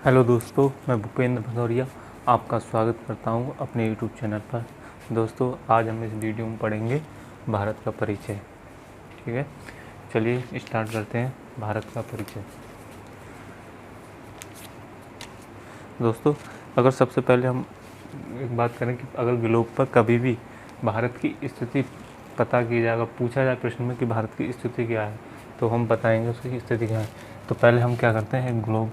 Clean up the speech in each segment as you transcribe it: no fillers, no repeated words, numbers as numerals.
Hello दोस्तों, मैं भूपेंद्र भदौरिया आपका स्वागत करता हूं अपने यूट्यूब चैनल पर। दोस्तों, आज हम इस वीडियो में पढ़ेंगे भारत का परिचय। ठीक है, चलिए स्टार्ट करते हैं भारत का परिचय। दोस्तों, अगर सबसे पहले हम एक बात करें कि अगर ग्लोब पर कभी भी भारत की स्थिति पता की जाए, अगर पूछा जाए प्रश्न में कि भारत की स्थिति क्या है, तो हम बताएंगे उसकी स्थिति क्या है। तो पहले हम क्या करते हैं, ग्लोब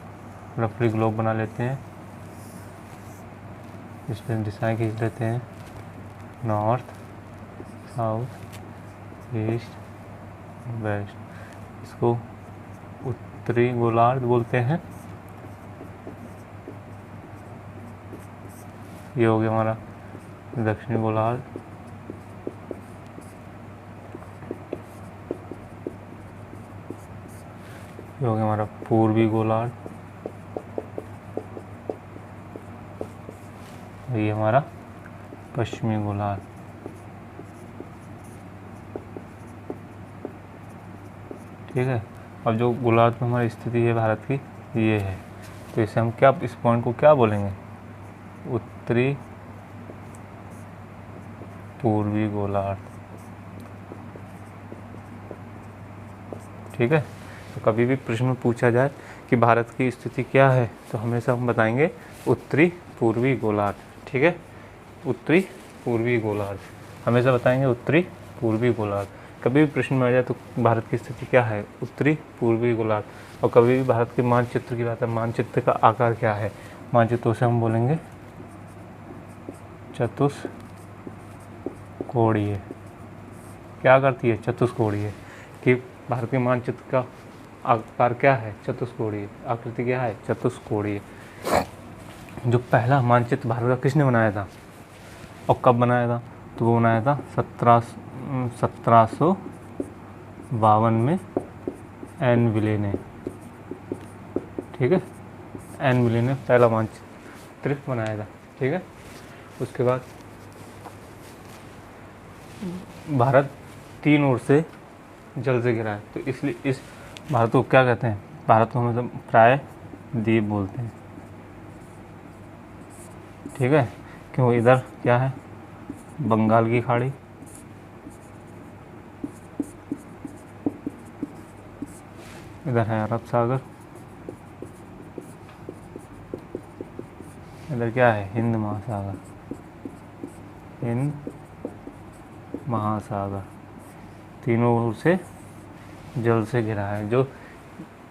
रफली ग्लोब बना लेते हैं। इसमें दिशाएं खींच लेते हैं, नॉर्थ, साउथ, ईस्ट, वेस्ट। इसको उत्तरी गोलार्ध बोलते हैं। ये हो गया हमारा दक्षिणी गोलार्ध। ये हो गया हमारा पूर्वी गोलार्ध। ये हमारा पश्चिमी गोलार्ध। ठीक है, अब जो गोलार्ध में हमारी स्थिति है भारत की, ये है। तो इसे हम क्या, इस पॉइंट को क्या बोलेंगे? उत्तरी पूर्वी गोलार्ध। ठीक है, तो कभी भी प्रश्न में पूछा जाए कि भारत की स्थिति क्या है, तो हमेशा हम बताएंगे उत्तरी पूर्वी गोलार्ध। ठीक है, उत्तरी पूर्वी गोलार्ध हमेशा बताएंगे, उत्तरी पूर्वी गोलार्ध। कभी भी प्रश्न में आ जाए तो भारत की स्थिति क्या है, उत्तरी पूर्वी गोलार्ध। और कभी भी भारत के मानचित्र की बात है, मानचित्र का आकार क्या है, मानचित्र से हम बोलेंगे चतुष्कोणीय। क्या करती है? चतुष्कोणीय। कि भारत के मानचित्र का आकार क्या है? चतुष्कोणीय। आकृति क्या है? चतुष्कोणीय। जो पहला मानचित्र भारत का किसने बनाया था और कब बनाया था? तो वो बनाया था 1752 में एन विले ने। ठीक है, एन विले ने पहला मानचित्र बनाया था। ठीक है, उसके बाद भारत तीन ओर से जल से घिरा है, तो इसलिए इस भारत को क्या कहते हैं? भारत को मतलब प्रायद्वीप बोलते हैं। ठीक है, क्यों? इधर क्या है? बंगाल की खाड़ी, इधर है अरब सागर, इधर क्या है? हिंद महासागर। हिंद महासागर तीनों ओर से जल से घिरा है। जो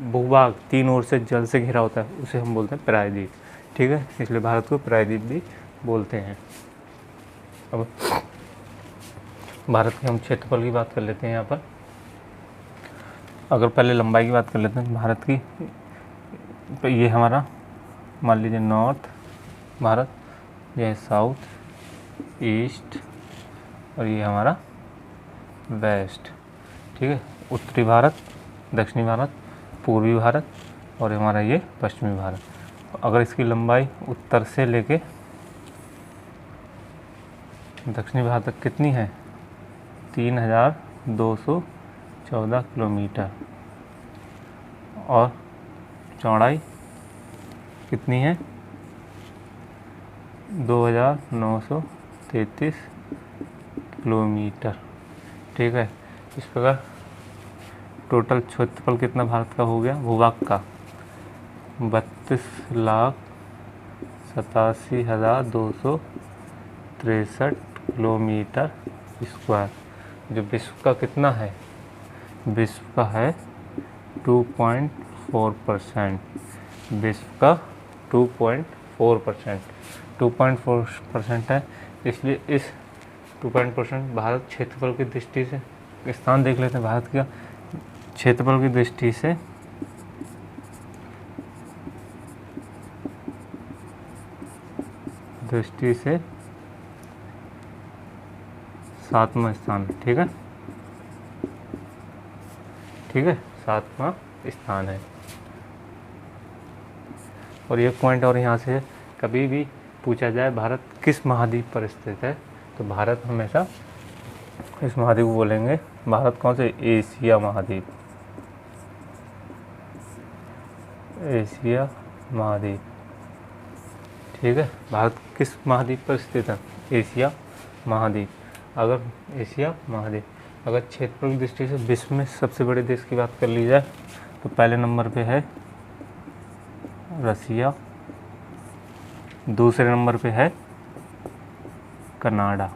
भूभाग तीन ओर से जल से घिरा होता है उसे हम बोलते हैं प्रायद्वीप। ठीक है, इसलिए भारत को प्रायद्वीप भी बोलते हैं। अब भारत के हम क्षेत्रफल की बात कर लेते हैं। यहाँ पर अगर पहले लंबाई की बात कर लेते हैं भारत की, तो ये हमारा मान लीजिए नॉर्थ भारत, यह है साउथ, ईस्ट, और ये हमारा वेस्ट। ठीक है, उत्तरी भारत, दक्षिणी भारत, पूर्वी भारत, और हमारा ये पश्चिमी भारत। अगर इसकी लंबाई उत्तर से लेके दक्षिणी भारत तक कितनी है? 3214 किलोमीटर। और चौड़ाई कितनी है? 2933 किलोमीटर। ठीक है, इस प्रकार टोटल क्षेत्रफल कितना भारत का हो गया भूभाग का? 32,87,263 किलोमीटर स्क्वायर। जो विश्व का कितना है? विश्व का है 2.4%। विश्व का 2.4%, 2.4% है। इसलिए इस 2% भारत क्षेत्रफल की दृष्टि से, स्थान देख लेते हैं भारत का क्षेत्रफल की दृष्टि से सातवां स्थान। ठीक है, ठीक है, सातवां स्थान है। और एक पॉइंट और यहाँ से, कभी भी पूछा जाए भारत किस महाद्वीप पर स्थित है, तो भारत हमेशा इस महाद्वीप को बोलेंगे, भारत कौन से? एशिया महाद्वीप। एशिया महाद्वीप। ठीक है। भारत किस महाद्वीप पर स्थित है? एशिया महाद्वीप। अगर एशिया महाद्वीप, अगर क्षेत्रफल की दृष्टि से विश्व में सबसे बड़े देश की बात कर ली जाए तो पहले नंबर पे है रसिया, दूसरे नंबर पे है कनाडा,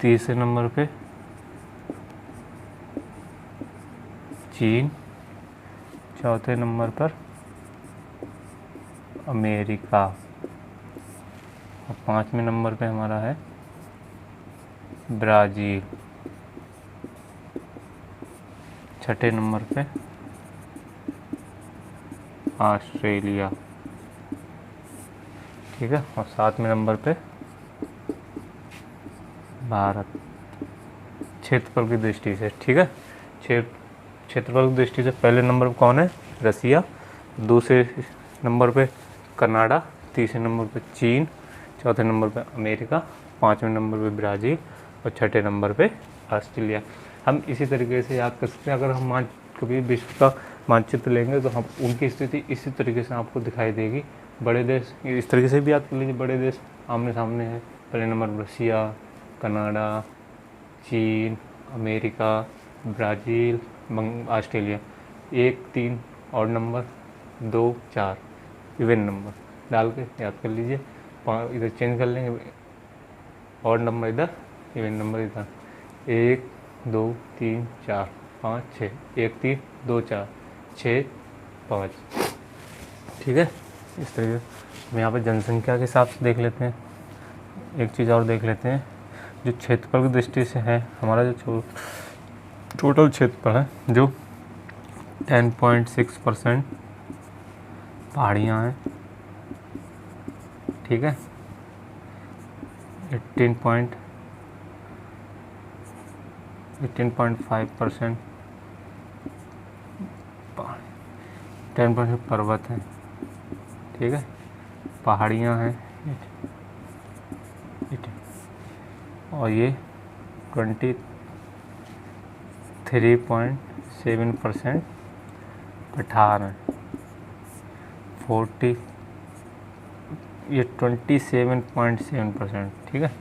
तीसरे नंबर पे चीन, चौथे नंबर पर अमेरिका और पाँचवें नंबर पे हमारा है ब्राज़ील, छठे नंबर पे ऑस्ट्रेलिया, ठीक है, और सातवें नंबर पे भारत क्षेत्रफल की दृष्टि से, ठीक है। क्षेत्रफल की दृष्टि से पहले नंबर पर कौन है? रसिया, दूसरे नंबर पे कनाडा, तीसरे नंबर पे चीन, चौथे नंबर पे अमेरिका, पाँचवें नंबर पे ब्राज़ील और छठे नंबर पे ऑस्ट्रेलिया। हम इसी तरीके से याद कर सकते हैं। अगर हम कभी विश्व का मानचित्र लेंगे तो हम उनकी स्थिति इसी तरीके से आपको दिखाई देगी। बड़े देश इस तरीके से भी याद कर लीजिए, बड़े देश आमने सामने हैं। पहले नंबर रसिया, कनाडा, चीन, अमेरिका, ब्राज़ील, ऑस्ट्रेलिया। 1, 3 और नंबर, 2, 4 इवन नंबर डाल के याद कर लीजिए। इधर चेंज कर लेंगे, और नंबर इधर, इवन नंबर इधर। 1, 2, 3, 4, 5, 6, 1, 3, 2, 4, 6, 5, ठीक है। इस तरीके हम यहाँ पर जनसंख्या के हिसाब से देख लेते हैं। एक चीज़ और देख लेते हैं, जो क्षेत्रफल की दृष्टि से है, हमारा जो टोटल क्षेत्रफल है, जो 10.6% पहाड़ियाँ हैं, ठीक है। 18.5% 10% पर्वत हैं, ठीक है, पहाड़ियाँ हैं, और ये 23.7% पठार हैं। 27.7%, ठीक है।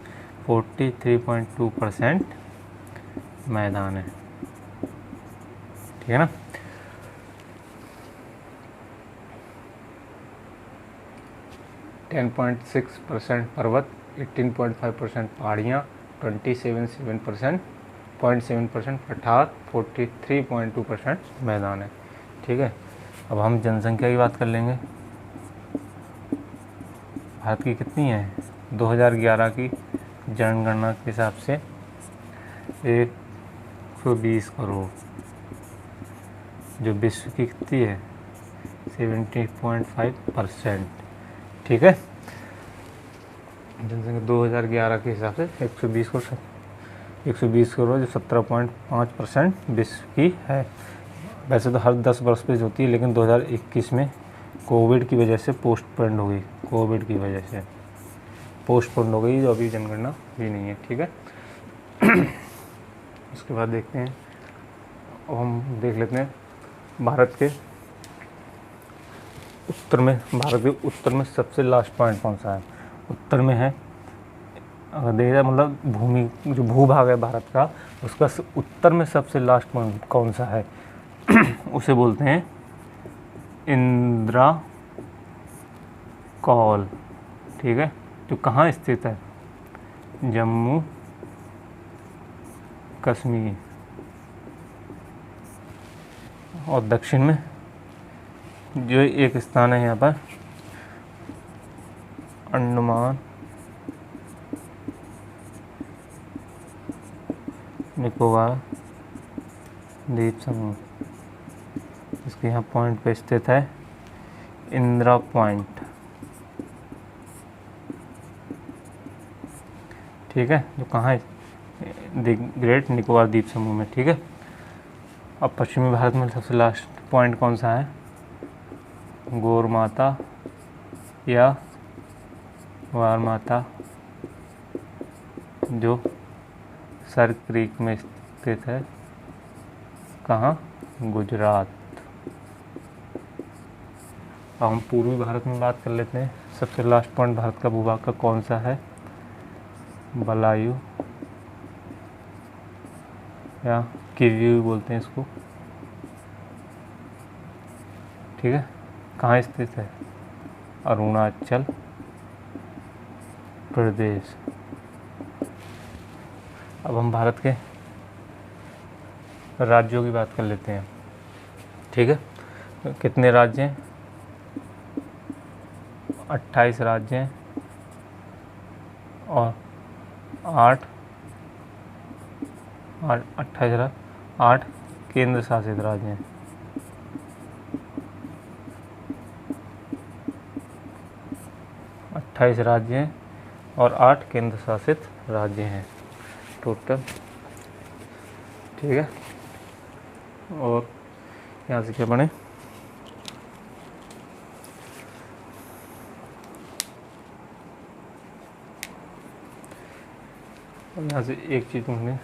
43.2% मैदान है, ठीक है ना। %10.6% पर्वत, 18.5% पहाड़ियाँ, 27.7% पठार, 43.2% मैदान है, ठीक है। अब हम जनसंख्या की बात कर लेंगे। भारत की कितनी है? 2011 की जनगणना के हिसाब से 120 करोड़। जो विश्व की कितनी है? 70.5%, ठीक है। जनसंख्या 2011 के हिसाब से 120 करोड़, जो 17.5% विश्व की है। वैसे तो हर 10 वर्ष पे होती है, लेकिन 2021 में कोविड की वजह से पोस्टपोन्ड हो गई। कोविड की वजह से पोस्टपोन्ड हो गई, जो अभी जनगणना भी नहीं है, ठीक है। उसके बाद देखते हैं, अब हम देख लेते हैं भारत के उत्तर में सबसे लास्ट पॉइंट कौन सा है? उत्तर में है, अगर देखा मतलब भूमि जो भूभाग है भारत का, उसका उत्तर में सबसे लास्ट पॉइंट कौन सा है? उसे बोलते हैं इंदिरा कौल, ठीक है, जो कहाँ स्थित है? जम्मू कश्मीर। और दक्षिण में जो एक स्थान है यहाँ पर, अंडमान निकोबार द्वीप समूह, इसके यहाँ पॉइंट पे स्थित है इंदिरा पॉइंट, ठीक है, जो कहाँ है? ग्रेट निकोबार द्वीप समूह में, ठीक है। अब पश्चिमी भारत में सबसे लास्ट पॉइंट कौन सा है? गौर माता या वार माता, जो सर क्रीक में स्थित है। कहाँ? गुजरात। अब हम पूर्वी भारत में बात कर लेते हैं। सबसे लास्ट पॉइंट भारत का भूभाग का कौन सा है? बलायु या किव्यू बोलते हैं इसको, ठीक है। कहाँ स्थित है? अरुणाचल प्रदेश। अब हम भारत के राज्यों की बात कर लेते हैं, ठीक है। कितने राज्य हैं? 28 राज्य हैं और 8 केंद्र शासित राज्य हैं। 28 राज्य हैं और 8 केंद्र शासित राज्य हैं टोटल, ठीक है। और यहाँ से क्या बने? यहाँ से एक चीज़ तुमने,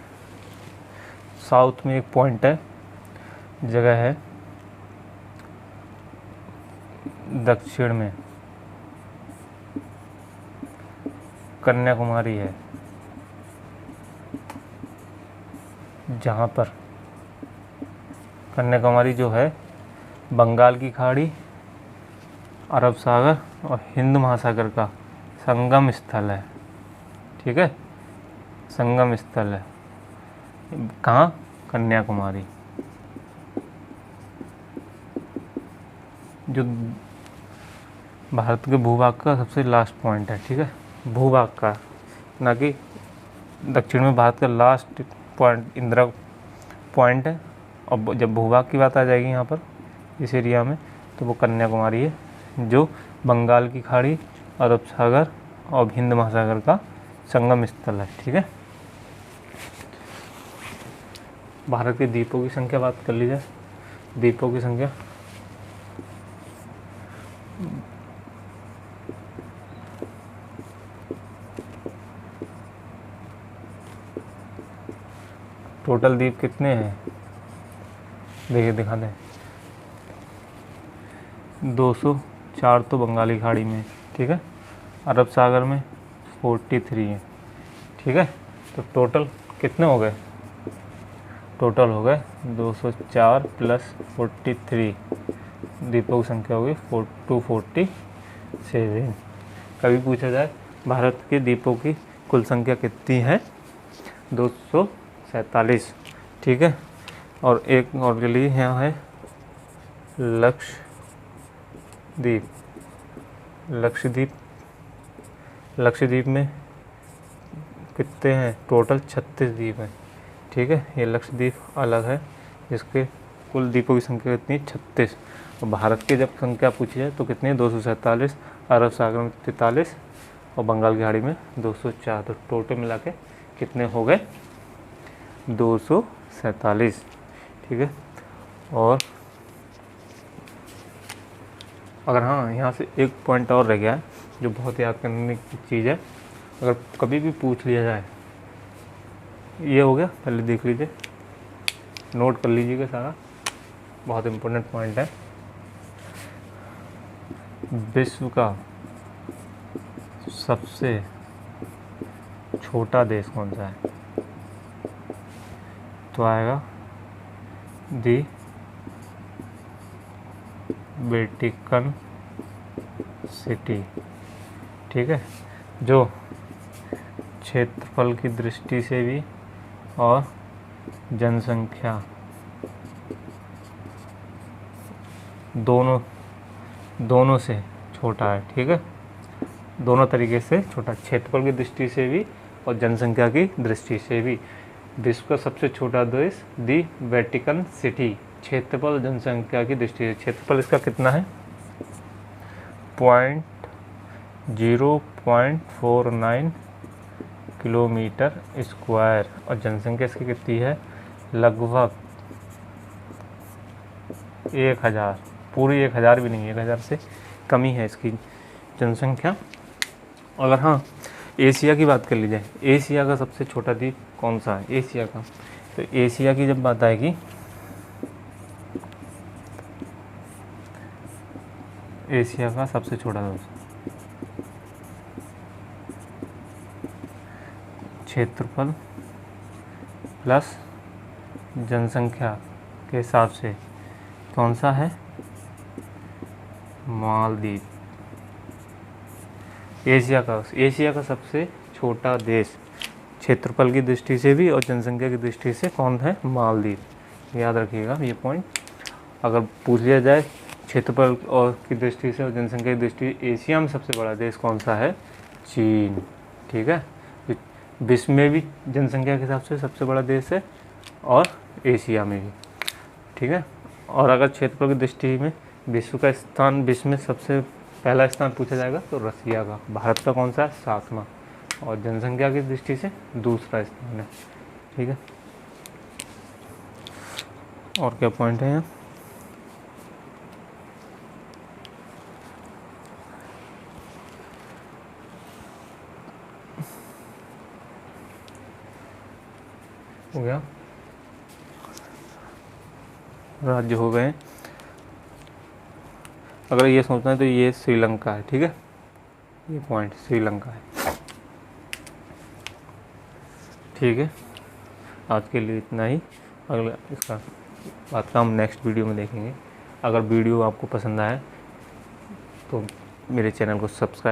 साउथ में एक पॉइंट है, जगह है, दक्षिण में कन्याकुमारी है, जहाँ पर कन्याकुमारी जो है बंगाल की खाड़ी, अरब सागर और हिंद महासागर का संगम स्थल है, ठीक है। संगम स्थल है कहाँ? कन्याकुमारी। जो भारत के भूभाग का सबसे लास्ट पॉइंट है, ठीक है। भूभाग का, ना कि दक्षिण में भारत का लास्ट पॉइंट इंदिरा पॉइंट है। और जब भूभाग की बात आ जाएगी यहाँ पर इस एरिया में, तो वो कन्याकुमारी है, जो बंगाल की खाड़ी, अरब सागर और हिंद महासागर का संगम स्थल है, ठीक है। भारत के द्वीपों की संख्या बात कर ली जाए। द्वीपों की संख्या टोटल द्वीप कितने हैं? देखिए दिखा दें। 204 तो बंगाली खाड़ी में, ठीक है। अरब सागर में 43 है, ठीक है। तो टोटल कितने हो गए? टोटल हो गए 204 प्लस 43, द्वीपों की संख्या होगी 247। कभी पूछा जाए भारत के द्वीपों की कुल संख्या कितनी है? 247, ठीक है। और एक और के लिए यहाँ है लक्षद्वीप। लक्षद्वीप में कितने हैं? टोटल 36 द्वीप हैं, ठीक है। ये लक्षद्वीप अलग है, जिसके कुल द्वीपों की संख्या कितनी? 36। और भारत की जब संख्या पूछी जाए तो कितनी? 247, अरब सागर में 43 और बंगाल की खाड़ी में 204। तो टोटल मिला के कितने हो गए? 247, ठीक है। और अगर हाँ, यहाँ से एक पॉइंट और रह गया है जो बहुत याद करने की चीज़ है, अगर कभी भी पूछ लिया जाए, ये हो गया, पहले देख लीजिए, नोट कर लीजिएगा सारा, बहुत इम्पोर्टेंट पॉइंट है। विश्व का सबसे छोटा देश कौन सा है? तो आएगा दी वेटिकन सिटी, ठीक है। जो क्षेत्रफल की दृष्टि से भी और जनसंख्या दोनों से छोटा है, ठीक है। दोनों तरीके से छोटा, क्षेत्रफल की दृष्टि से भी और जनसंख्या की दृष्टि से भी। विश्व का सबसे छोटा देश दी वेटिकन सिटी, क्षेत्रफल जनसंख्या की दृष्टि से। क्षेत्रफल इसका कितना है? 0.49 किलोमीटर स्क्वायर। और जनसंख्या इसकी कितनी है? लगभग 1000, पूरी 1000 भी नहीं, 1000 से कम ही है इसकी जनसंख्या। अगर हाँ, एशिया की बात कर ली जाए, एशिया का सबसे छोटा द्वीप कौन सा है? एशिया का, तो एशिया की जब बात आएगी, एशिया का सबसे छोटा देश। क्षेत्रफल प्लस जनसंख्या के हिसाब से कौन सा है? मालदीव। एशिया का सबसे छोटा देश क्षेत्रफल की दृष्टि से भी और जनसंख्या की दृष्टि से कौन है? मालदीव। याद रखिएगा ये पॉइंट। अगर पूछ लिया जाए क्षेत्रफल और की दृष्टि से और जनसंख्या की दृष्टि एशिया में सबसे बड़ा देश कौन सा है? चीन। ठीक है, विश्व में भी जनसंख्या के हिसाब से सबसे बड़ा देश है और एशिया में भी। ठीक है, और अगर क्षेत्रफल की दृष्टि में विश्व में सबसे पहला स्थान पूछा जाएगा तो रसिया का। भारत का कौन सा है? 7वां। और जनसंख्या की दृष्टि से दूसरा स्थान है। ठीक है, और क्या पॉइंट है यहाँ? हो गया, राज्य हो गए। अगर ये सोचना है तो ये श्रीलंका है। ठीक है, ये पॉइंट श्रीलंका है। ठीक है, आज के लिए इतना ही। अगला इसका बात का हम नेक्स्ट वीडियो में देखेंगे। अगर वीडियो आपको पसंद आए तो मेरे चैनल को सब्सक्राइब